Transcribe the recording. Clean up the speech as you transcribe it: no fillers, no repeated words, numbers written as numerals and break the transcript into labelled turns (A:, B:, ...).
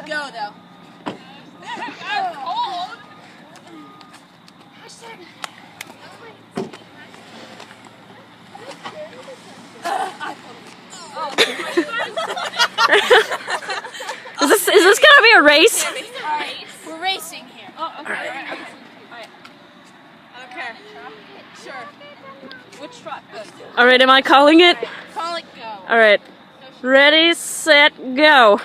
A: go, though.
B: Is this gonna be a race?
A: Alright, we're racing here. Oh, okay. Alright. Okay. Sure. Which truck?
B: Alright, am I calling it?
A: Call it go.
B: Alright. Ready, set, go.